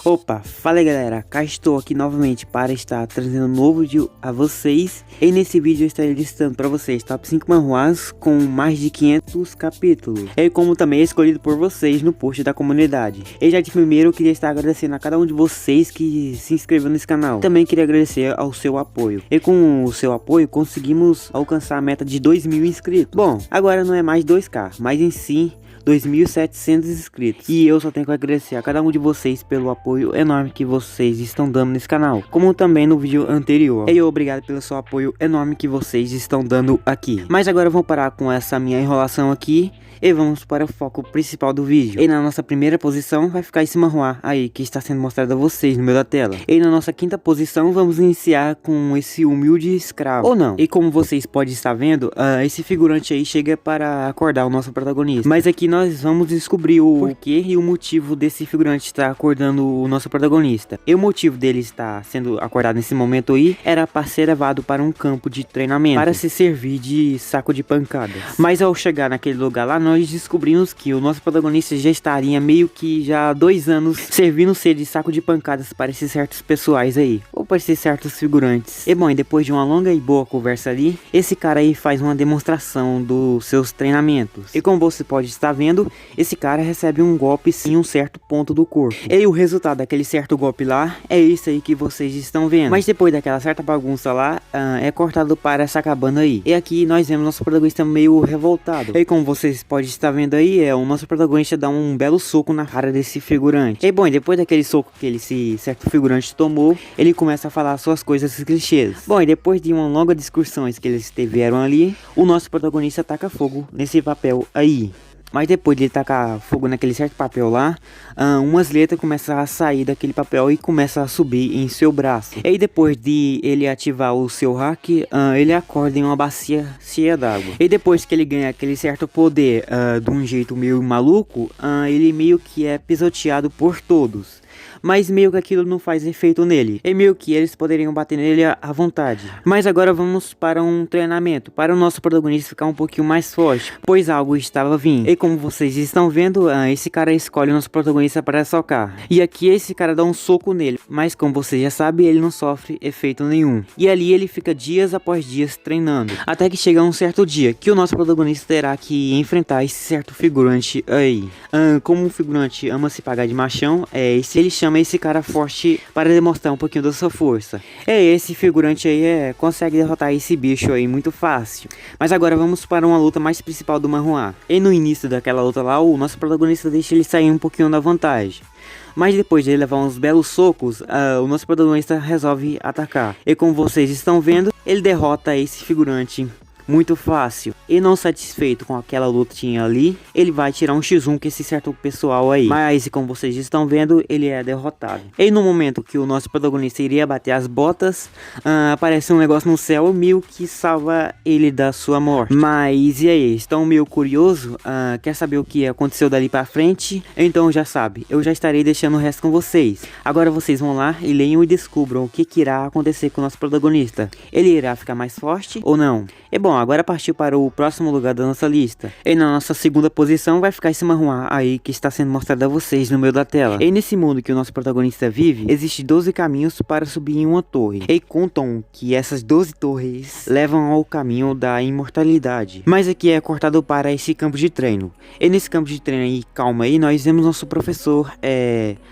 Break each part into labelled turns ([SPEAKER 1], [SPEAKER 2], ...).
[SPEAKER 1] Opa, fala aí galera, cá estou aqui novamente para estar trazendo um novo vídeo a vocês. E nesse vídeo eu estarei listando para vocês top 5 manhwas com mais de 500 capítulos. E como também é escolhido por vocês no post da comunidade. E já de primeiro eu queria estar agradecendo a cada um de vocês que se inscreveu nesse canal. Também queria agradecer ao seu apoio. E com o seu apoio conseguimos alcançar a meta de 2.000 inscritos. Bom, agora não é mais 2k, mas em si 2.700 inscritos. E eu só tenho que agradecer a cada um de vocês pelo apoio enorme que vocês estão dando nesse canal, como também no vídeo anterior. E obrigado pelo seu apoio enorme que vocês estão dando aqui. Mas agora vamos parar com essa minha enrolação aqui e vamos para o foco principal do vídeo. E na nossa primeira posição vai ficar esse manhwa aí que está sendo mostrado a vocês no meio da tela. E na nossa quinta posição vamos iniciar com esse humilde escravo, ou não. E como vocês podem estar vendo, esse figurante aí chega para acordar o nosso protagonista. Mas aqui nós vamos descobrir o porquê e o motivo desse figurante estar acordando o nosso protagonista. E o motivo dele estar sendo acordado nesse momento aí era para ser levado para um campo de treinamento, para se servir de saco de pancadas. Mas ao chegar naquele lugar lá, nós descobrimos que o nosso protagonista já estaria meio que já há 2 anos servindo-se de saco de pancadas para esses certos pessoais aí, ou para esses certos figurantes. E bom, e depois de uma longa e boa conversa ali, esse cara aí faz uma demonstração dos seus treinamentos. E como você pode estar vendo, esse cara recebe um golpe em um certo ponto do corpo. E o resultado daquele certo golpe lá é isso aí que vocês estão vendo. Mas depois daquela certa bagunça lá, é cortado para essa cabana aí. E aqui nós vemos nosso protagonista meio revoltado. E como vocês podem estar vendo aí, o nosso protagonista dá um belo soco na cara desse figurante. E bom, depois daquele soco que esse certo figurante tomou, ele começa a falar suas coisas clichês. Bom, e depois de uma longa discussão que eles tiveram ali, o nosso protagonista taca fogo nesse papel aí. Mas depois de ele tacar fogo naquele certo papel lá, umas letras começam a sair daquele papel e começam a subir em seu braço. E aí depois de ele ativar o seu hack, ele acorda em uma bacia cheia d'água. E depois que ele ganha aquele certo poder de um jeito meio maluco, ele meio que é pisoteado por todos. Mas meio que aquilo não faz efeito nele. E meio que eles poderiam bater nele à vontade. Mas agora vamos para um treinamento, para o nosso protagonista ficar um pouquinho mais forte, pois algo estava vindo. E como vocês estão vendo, esse cara escolhe o nosso protagonista para socar. E aqui esse cara dá um soco nele, mas como você já sabe, ele não sofre efeito nenhum. E ali ele fica dias após dias treinando, até que chega um certo dia que o nosso protagonista terá que enfrentar esse certo figurante aí. Como o figurante ama se pagar de machão, ele chama esse cara forte para demonstrar um pouquinho da sua força. Esse figurante aí consegue derrotar esse bicho aí muito fácil. Mas agora vamos para uma luta mais principal do manhwa. E no início daquela luta lá, o nosso protagonista deixa ele sair um pouquinho da vantagem. Mas depois de ele levar uns belos socos, o nosso protagonista resolve atacar. E como vocês estão vendo, ele derrota esse figurante muito fácil. E não satisfeito com aquela lutinha ali, ele vai tirar um x1 com esse certo pessoal aí. Mas como vocês estão vendo, ele é derrotado. E no momento que o nosso protagonista iria bater as botas, aparece um negócio no céu meio que salva ele da sua morte. Mas e aí, estão meio curioso? Quer saber o que aconteceu dali pra frente? Então já sabe, eu já estarei deixando o resto com vocês. Agora vocês vão lá e leiam e descubram o que irá acontecer com o nosso protagonista. Ele irá ficar mais forte ou não? E bom, agora partiu para o próximo lugar da nossa lista. E na nossa segunda posição vai ficar esse manhwa aí que está sendo mostrado a vocês no meio da tela. E nesse mundo que o nosso protagonista vive, existe 12 caminhos para subir em uma torre. E contam que essas 12 torres levam ao caminho da imortalidade. Mas aqui é cortado para esse campo de treino. E nesse campo de treino aí, calma aí, nós vemos nosso professor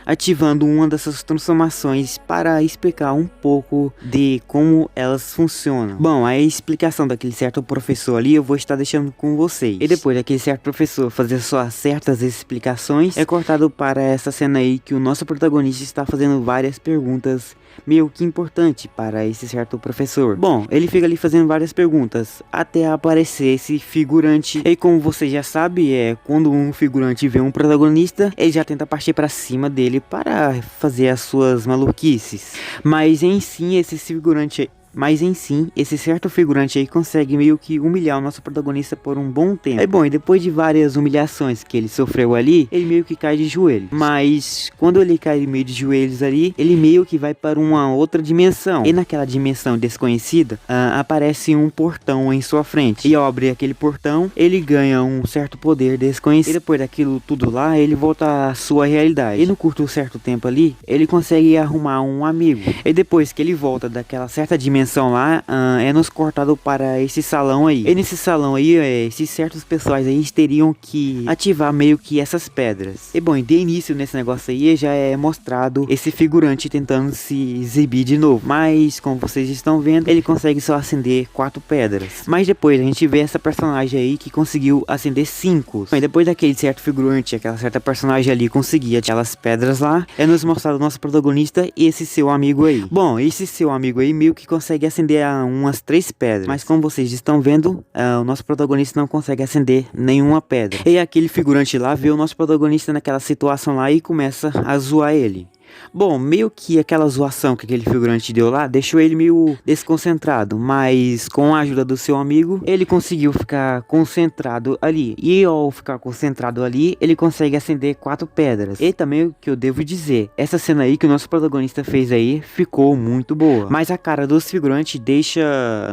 [SPEAKER 1] ativando uma dessas transformações para explicar um pouco de como elas funcionam. Bom, a explicação daquele certo professor ali eu vou estar deixando com vocês. E depois daquele certo professor fazer suas certas explicações, é cortado para essa cena aí que o nosso protagonista está fazendo várias perguntas meio que importante para esse certo professor. Bom, ele fica ali fazendo várias perguntas até aparecer esse figurante. E como você já sabe, quando um figurante vê um protagonista, ele já tenta partir para cima dele para fazer as suas maluquices. Mas em si esse figurante Mas em si, esse certo figurante aí consegue meio que humilhar o nosso protagonista por um bom tempo. É bom, e depois de várias humilhações que ele sofreu ali, ele meio que cai de joelhos. Mas quando ele cai meio de joelhos ali, ele meio que vai para uma outra dimensão. E naquela dimensão desconhecida, aparece um portão em sua frente. E ao abrir aquele portão, ele ganha um certo poder desconhecido. E depois daquilo tudo lá, ele volta à sua realidade. E no curto certo tempo ali, ele consegue arrumar um amigo. E depois que ele volta daquela certa dimensão lá, é nos cortado para esse salão aí. E nesse salão aí, esses certos pessoais aí teriam que ativar meio que essas pedras. E bom, de início nesse negócio aí já é mostrado esse figurante tentando se exibir de novo. Mas como vocês estão vendo, ele consegue só acender 4 pedras. Mas depois a gente vê essa personagem aí que conseguiu acender 5. E depois daquele certo figurante, aquela certa personagem ali conseguir aquelas pedras lá, é nos mostrado o nosso protagonista e esse seu amigo aí. Bom, esse seu amigo aí meio que consegue acender umas 3 pedras. Mas como vocês estão vendo, o nosso protagonista não consegue acender nenhuma pedra. E aquele figurante lá vê o nosso protagonista naquela situação lá e começa a zoar ele. Bom, meio que aquela zoação que aquele figurante deu lá deixou ele meio desconcentrado, mas com a ajuda do seu amigo, ele conseguiu ficar concentrado ali. E ao ficar concentrado ali, ele consegue acender 4 pedras. E também o que eu devo dizer, essa cena aí que o nosso protagonista fez aí ficou muito boa. Mas a cara dos figurantes deixa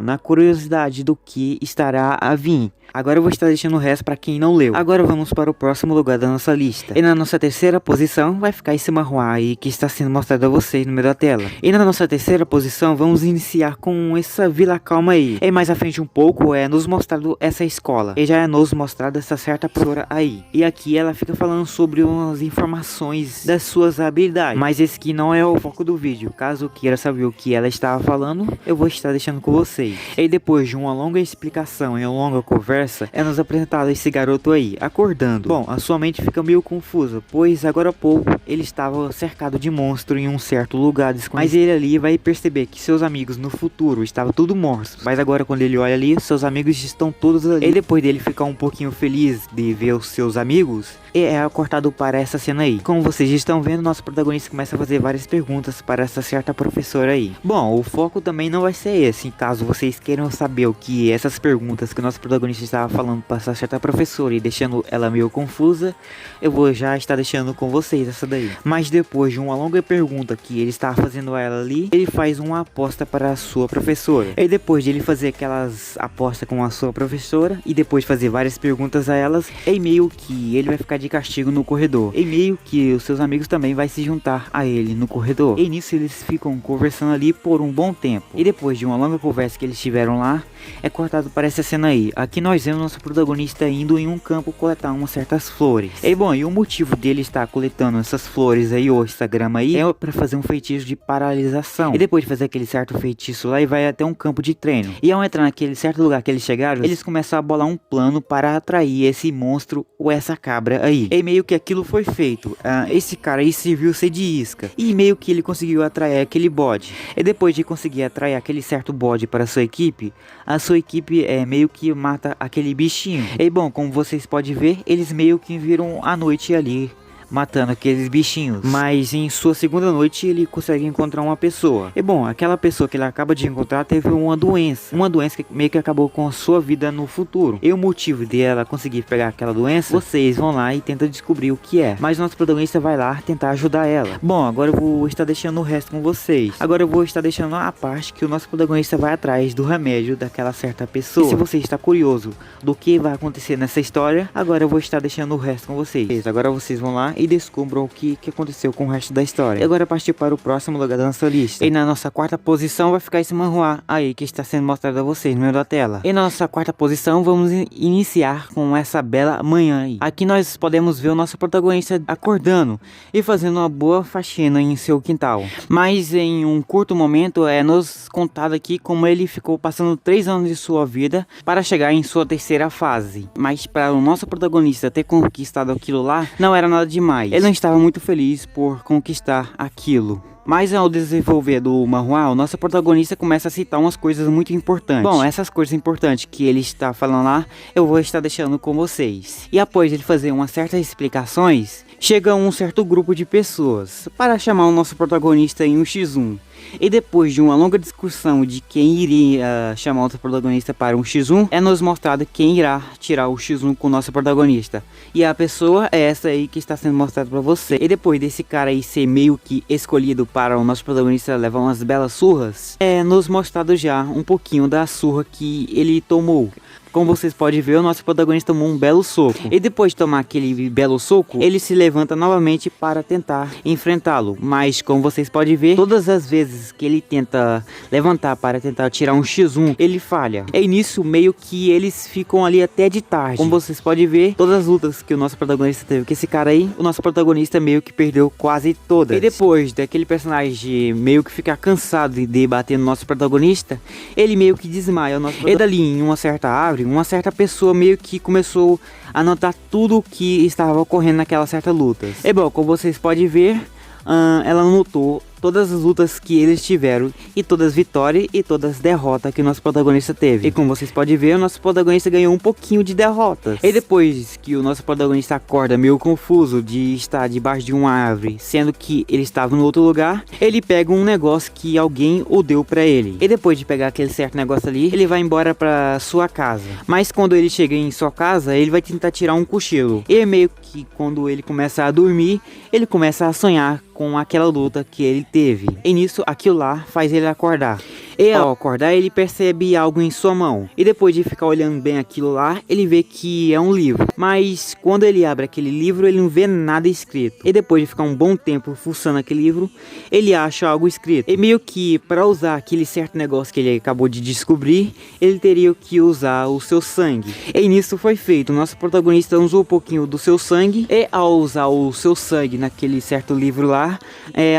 [SPEAKER 1] na curiosidade do que estará a vir. Agora eu vou estar deixando o resto para quem não leu. Agora vamos para o próximo lugar da nossa lista. E na nossa terceira posição vai ficar esse manhwa aí que está sendo mostrado a vocês no meio da tela. E na nossa terceira posição vamos iniciar com essa Vila Calma aí. E mais à frente um pouco é nos mostrado essa escola. E já é nos mostrado essa certa professora aí. E aqui ela fica falando sobre umas informações das suas habilidades. Mas esse aqui não é o foco do vídeo. Caso queira saber o que ela estava falando, eu vou estar deixando com vocês. E depois de uma longa explicação e uma longa conversa, é nos apresentado esse garoto aí, acordando. Bom, a sua mente fica meio confusa, pois agora há pouco ele estava cercado de monstro em um certo lugar desconhecido. Mas ele ali vai perceber que seus amigos no futuro estavam tudo mortos. Mas agora quando ele olha ali, seus amigos estão todos ali. E depois dele ficar um pouquinho feliz de ver os seus amigos, é cortado para essa cena aí. Como vocês estão vendo, nosso protagonista começa a fazer várias perguntas para essa certa professora aí. Bom, o foco também não vai ser esse. Caso vocês queiram saber o que essas perguntas que o nosso protagonista estava falando para essa certa professora e deixando ela meio confusa, eu vou já estar deixando com vocês essa daí. Mas depois de uma longa pergunta que ele estava fazendo a ela ali, ele faz uma aposta para a sua professora. E depois de ele fazer aquelas apostas com a sua professora e depois fazer várias perguntas a elas, é meio que ele vai ficar de castigo no corredor. E meio que os seus amigos também vai se juntar a ele no corredor. E nisso eles ficam conversando ali por um bom tempo. E depois de uma longa conversa que eles tiveram lá, é cortado para essa cena aí. Aqui nós vemos nosso protagonista indo em um campo coletar umas certas flores. E bom, e o motivo dele estar coletando essas flores aí, ou essa grama aí, é para fazer um feitiço de paralisação. E depois de fazer aquele certo feitiço lá, ele vai até um campo de treino. E ao entrar naquele certo lugar que eles chegaram, eles começam a bolar um plano para atrair esse monstro ou essa cabra aí. E meio que aquilo foi feito. Esse cara aí serviu ser de isca. E meio que ele conseguiu atrair aquele bode. E depois de conseguir atrair aquele certo bode para a sua equipe meio que mata aquele bichinho. E bom, como vocês podem ver, eles meio que viram a noite ali matando aqueles bichinhos. Mas em sua segunda noite ele consegue encontrar uma pessoa. E bom, aquela pessoa que ele acaba de encontrar teve uma doença que meio que acabou com a sua vida no futuro. E o motivo dela conseguir pegar aquela doença, vocês vão lá e tentam descobrir o que é. Mas nosso protagonista vai lá tentar ajudar ela. Bom, agora eu vou estar deixando o resto com vocês. Agora eu vou estar deixando a parte que o nosso protagonista vai atrás do remédio daquela certa pessoa. E se você está curioso do que vai acontecer nessa história, agora eu vou estar deixando o resto com vocês. Agora vocês vão lá e descubram o que aconteceu com o resto da história. E agora partir para o próximo lugar da nossa lista. E na nossa quarta posição vai ficar esse manhwa aí que está sendo mostrado a vocês no meio da tela. E na nossa quarta posição vamos iniciar com essa bela manhã aí. Aqui nós podemos ver o nosso protagonista acordando e fazendo uma boa faxina em seu quintal. Mas em um curto momento é nos contado aqui como ele ficou passando 3 anos de sua vida para chegar em sua terceira fase. Mas para o nosso protagonista ter conquistado aquilo lá, não era nada demais. Ele não estava muito feliz por conquistar aquilo. Mas ao desenvolver do manhwa, o nosso protagonista começa a citar umas coisas muito importantes. Bom, essas coisas importantes que ele está falando lá, eu vou estar deixando com vocês. E após ele fazer umas certas explicações, chega um certo grupo de pessoas para chamar o nosso protagonista em um X1. E depois de uma longa discussão de quem iria chamar o nosso protagonista para um X1, é nos mostrado quem irá tirar o X1 com o nosso protagonista. E a pessoa é essa aí que está sendo mostrada para você. E depois desse cara aí ser meio que escolhido para o nosso protagonista levar umas belas surras, é nos mostrado já um pouquinho da surra que ele tomou. Como vocês podem ver, o nosso protagonista tomou um belo soco. E depois de tomar aquele belo soco, ele se levanta novamente para tentar enfrentá-lo. Mas como vocês podem ver, todas as vezes que ele tenta levantar para tentar tirar um X1, ele falha. E nisso meio que eles ficam ali até de tarde. Como vocês podem ver, todas as lutas que o nosso protagonista teve com esse cara aí, o nosso protagonista meio que perdeu quase todas. E depois daquele personagem meio que ficar cansado de bater no nosso protagonista, ele meio que desmaia. E dali em uma certa árvore, uma certa pessoa meio que começou a notar tudo o que estava ocorrendo naquela certa luta. E bom, como vocês podem ver, ela notou todas as lutas que eles tiveram, e todas as vitórias e todas as derrotas que o nosso protagonista teve. E como vocês podem ver, o nosso protagonista ganhou um pouquinho de derrotas. E depois que o nosso protagonista acorda meio confuso de estar debaixo de uma árvore, sendo que ele estava no outro lugar, ele pega um negócio que alguém o deu pra ele. E depois de pegar aquele certo negócio ali, ele vai embora pra sua casa. Mas quando ele chega em sua casa, ele vai tentar tirar um cochilo. E meio que quando ele começa a dormir, ele começa a sonhar com aquela luta que ele teve. E nisso, aquilo lá faz ele acordar. E ao acordar, ele percebe algo em sua mão. E depois de ficar olhando bem aquilo lá, ele vê que é um livro. Mas quando ele abre aquele livro, ele não vê nada escrito. E depois de ficar um bom tempo fuçando aquele livro, ele acha algo escrito. E meio que para usar aquele certo negócio que ele acabou de descobrir, ele teria que usar o seu sangue. E nisso foi feito. O nosso protagonista usou um pouquinho do seu sangue. E ao usar o seu sangue naquele certo livro lá,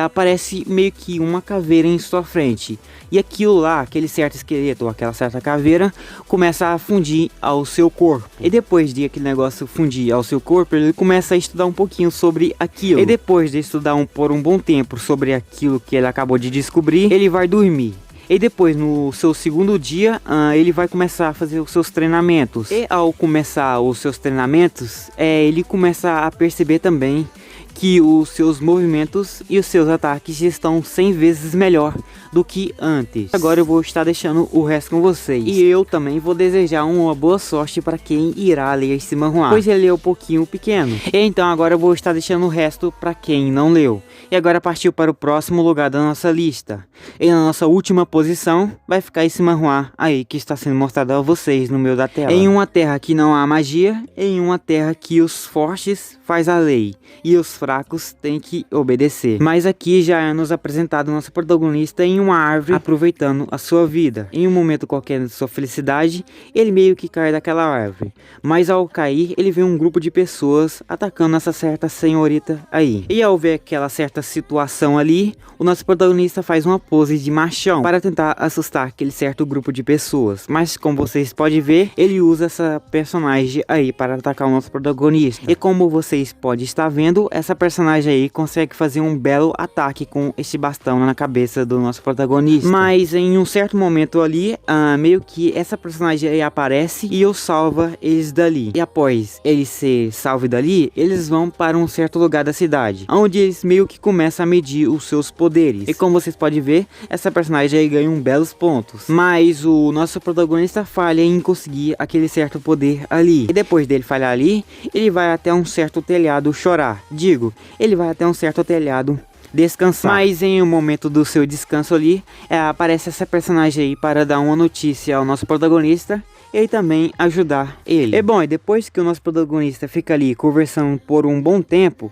[SPEAKER 1] aparece meio que uma caveira em sua frente. E aquilo lá, aquele certo esqueleto ou aquela certa caveira, começa a fundir ao seu corpo. E depois de aquele negócio fundir ao seu corpo, ele começa a estudar um pouquinho sobre aquilo. E depois de estudar por um bom tempo sobre aquilo que ele acabou de descobrir, ele vai dormir. E depois, no seu segundo dia, ele vai começar a fazer os seus treinamentos. E ao começar os seus treinamentos, ele começa a perceber também que os seus movimentos e os seus ataques estão 100 vezes melhor do que antes. Agora eu vou estar deixando o resto com vocês. E eu também vou desejar uma boa sorte para quem irá ler esse manhwa, pois ele é um pouquinho pequeno. E então agora eu vou estar deixando o resto para quem não leu. E agora partiu para o próximo lugar da nossa lista. E na nossa última posição vai ficar esse manhwa aí que está sendo mostrado a vocês no meio da tela. Em uma terra que não há magia, em uma terra que os fortes faz a lei e os fracos têm que obedecer. Mas aqui já é nos apresentado o nosso protagonista em uma árvore aproveitando a sua vida. Em um momento qualquer de sua felicidade, ele meio que cai daquela árvore. Mas ao cair, ele vê um grupo de pessoas atacando essa certa senhorita aí. E ao ver aquela certa situação ali, o nosso protagonista faz uma pose de machão para tentar assustar aquele certo grupo de pessoas. Mas como vocês podem ver, ele usa essa personagem aí para atacar o nosso protagonista. E como vocês podem estar vendo, essa personagem aí consegue fazer um belo ataque com esse bastão na cabeça do nosso protagonista. Mas em um certo momento ali, meio que essa personagem aí aparece e eu salva eles dali. E após eles ser salvos dali, eles vão para um certo lugar da cidade, onde eles meio que começam a medir os seus poderes. E como vocês podem ver, essa personagem aí ganha belos pontos. Mas o nosso protagonista falha em conseguir aquele certo poder ali. E depois dele falhar ali, ele vai até um certo telhado chorar. Digo, ele vai até um certo telhado descansar. Mas em um momento do seu descanso ali, aparece essa personagem aí para dar uma notícia ao nosso protagonista e também ajudar ele. E bom, e depois que o nosso protagonista fica ali conversando por um bom tempo,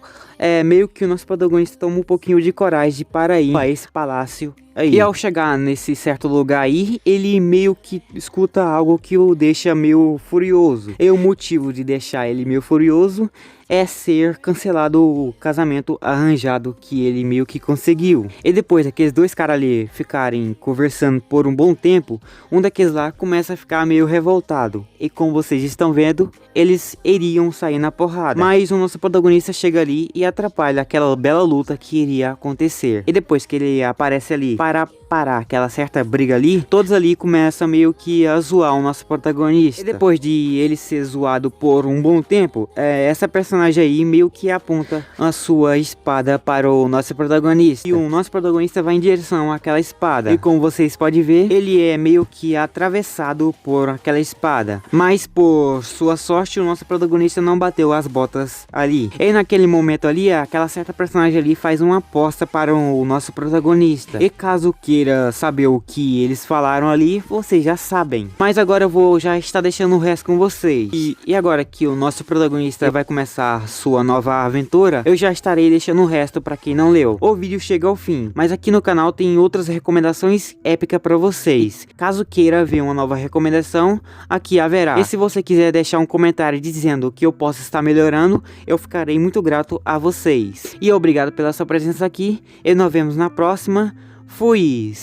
[SPEAKER 1] meio que o nosso protagonista toma um pouquinho de coragem para ir a esse palácio aí. E ao chegar nesse certo lugar aí, ele meio que escuta algo que o deixa meio furioso. E o motivo de deixar ele meio furioso é ser cancelado o casamento arranjado que ele meio que conseguiu. E depois daqueles dois caras ali ficarem conversando por um bom tempo, um daqueles lá começa a ficar meio revoltado. E como vocês estão vendo, eles iriam sair na porrada. Mas o nosso protagonista chega ali e atrapalha aquela bela luta que iria acontecer. E depois que ele aparece ali para parar aquela certa briga ali, todos ali começam meio que a zoar o nosso protagonista. E depois de ele ser zoado por um bom tempo, essa personagem aí meio que aponta a sua espada para o nosso protagonista. E o nosso protagonista vai em direção àquela espada. E como vocês podem ver, ele é meio que atravessado por aquela espada. Mas por sua sorte, o nosso protagonista não bateu as botas ali. E naquele momento ali, aquela certa personagem ali faz uma aposta para o nosso protagonista. E caso queira saber o que eles falaram ali, vocês já sabem. Mas agora eu vou já estar deixando o resto com vocês. E agora que o nosso protagonista vai começar sua nova aventura, eu já estarei deixando o resto para quem não leu. O vídeo chega ao fim, mas aqui no canal tem outras recomendações épicas para vocês. Caso queira ver uma nova recomendação, aqui haverá. E se você quiser deixar um comentário dizendo que eu posso estar melhorando, eu ficarei muito grato a vocês. E obrigado pela sua presença aqui, e nos vemos na próxima. Fui!